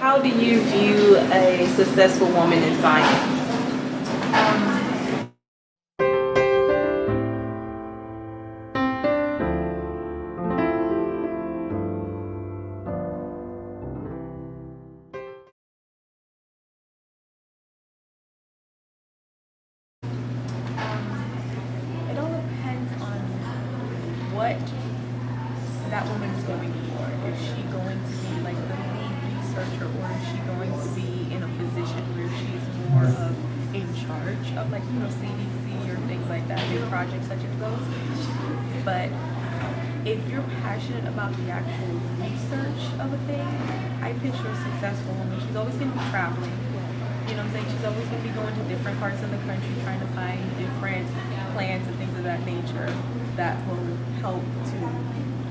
How do you view a successful woman in science? It all depends on what that woman is going for. Is she going to be like the lead researcher, or is she going to be in a position where she's more of in charge of, like, CDC or things like that, big projects such as those? But if you're passionate about the actual research of a thing, I picture a successful woman. She's always going to be traveling. You know what I'm saying? She's always going to be going to different parts of the country trying to find different plants and things of that nature that will help to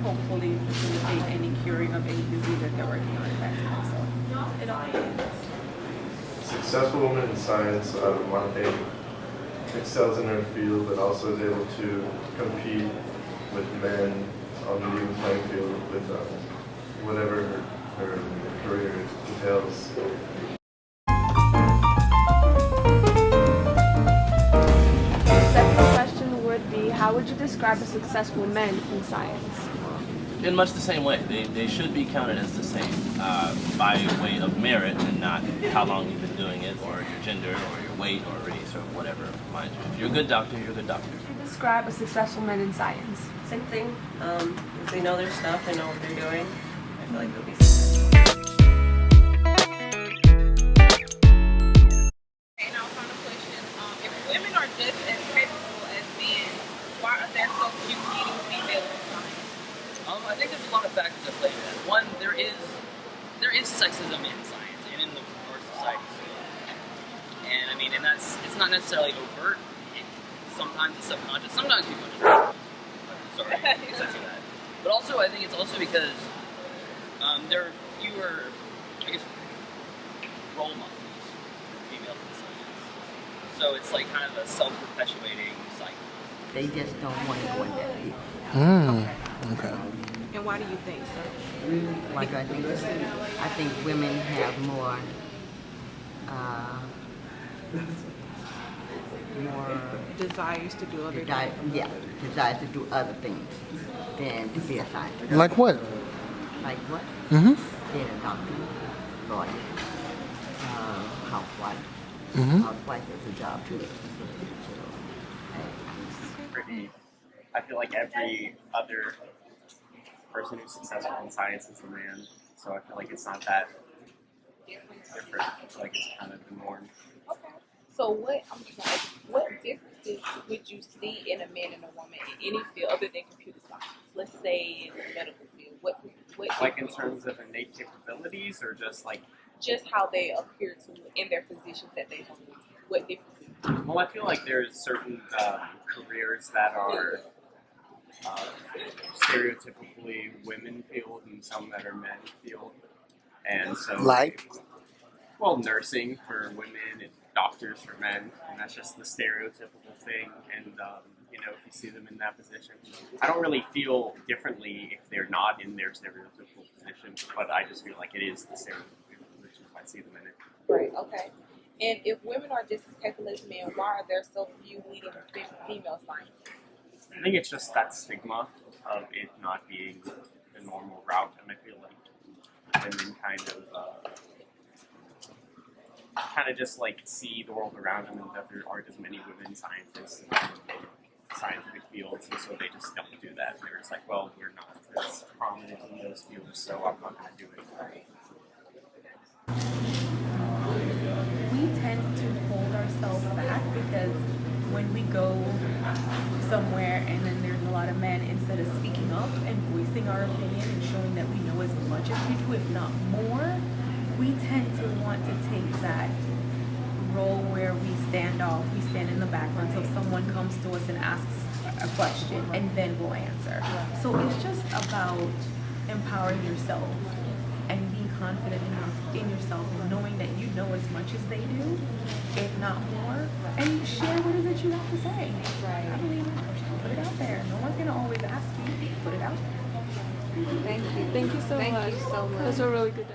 hopefully facilitate any curing of any disease that they're working on at that time. So it all depends. Successful woman in science, one thing, excels in her field, but also is able to compete with men on the even playing field with whatever her career entails. Second question would be, how would you describe a successful man in science? In much the same way. They should be counted as the same by way of merit and not how long you've been doing it, or your gender, or your weight, or race, or whatever. Mind you, if you're a good doctor, you're a good doctor. How would you describe a successful man in science? Same thing. If they know their stuff, they know what they're doing. I feel like they'll be successful. And now final question. If women are just as capable as men, why are there so few leading females in science? I think there's a lot of factors that play into that. One, there is sexism in science and in our society. And I mean, it's not necessarily overt. Sometimes it's subconscious. Sometimes people just sorry, I say that. But also, I think it's also because there are fewer, I guess, role models for females in science. So it's like kind of a self-perpetuating cycle. They just don't want to go in that field. Okay. And why do you think so? Like I think women have more Desires to do other desire to do other things than to be a scientist. Like what? Like what? Mm-hmm. Being a doctor, lawyer, housewife. Mm-hmm. Housewife is a job too. Pretty. I feel like every other person who's successful in science is a man, so I feel like it's not that different. I feel like it's kind of the norm. Okay. So what differences would you see in a man and a woman in any field other than computer science? Let's say in the medical field. What Like in terms of innate capabilities, or just how they appear to in their positions that they hold? What differences? well, I feel like there's certain careers that are stereotypically women field and some that are men field, and so well, nursing for women and doctors for men, and that's just the stereotypical thing. And if you see them in that position, I don't really feel differently if they're not in their stereotypical position, but I just feel like it is the stereotypical position if I see them in it. Right. Okay. And if women are just as capable as men, why are there so few leading female scientists? I think it's just that stigma of it not being the normal route, and I feel like women kind of just like see the world around them, and that there aren't as many women scientists in scientific fields, and so they just don't do that. They're just like, well, we're not as prominent in those fields, so I'm not going to do it. We tend to hold ourselves back because when we go somewhere and then there's a lot of men, instead of speaking up and voicing our opinion and showing that we know as much as we do, if not more, we tend to want to take that role where we stand off, we stand in the background until someone comes to us and asks a question, and then we'll answer. So it's just about empowering yourself and being confident enough in yourself and knowing that you know as much as they do, if not more, and share what it is that you have to say. Right. I believe put it out there. No one's gonna always ask you. Put it out there. Thank you. Thank you so much. Thank you so much. Those were really good.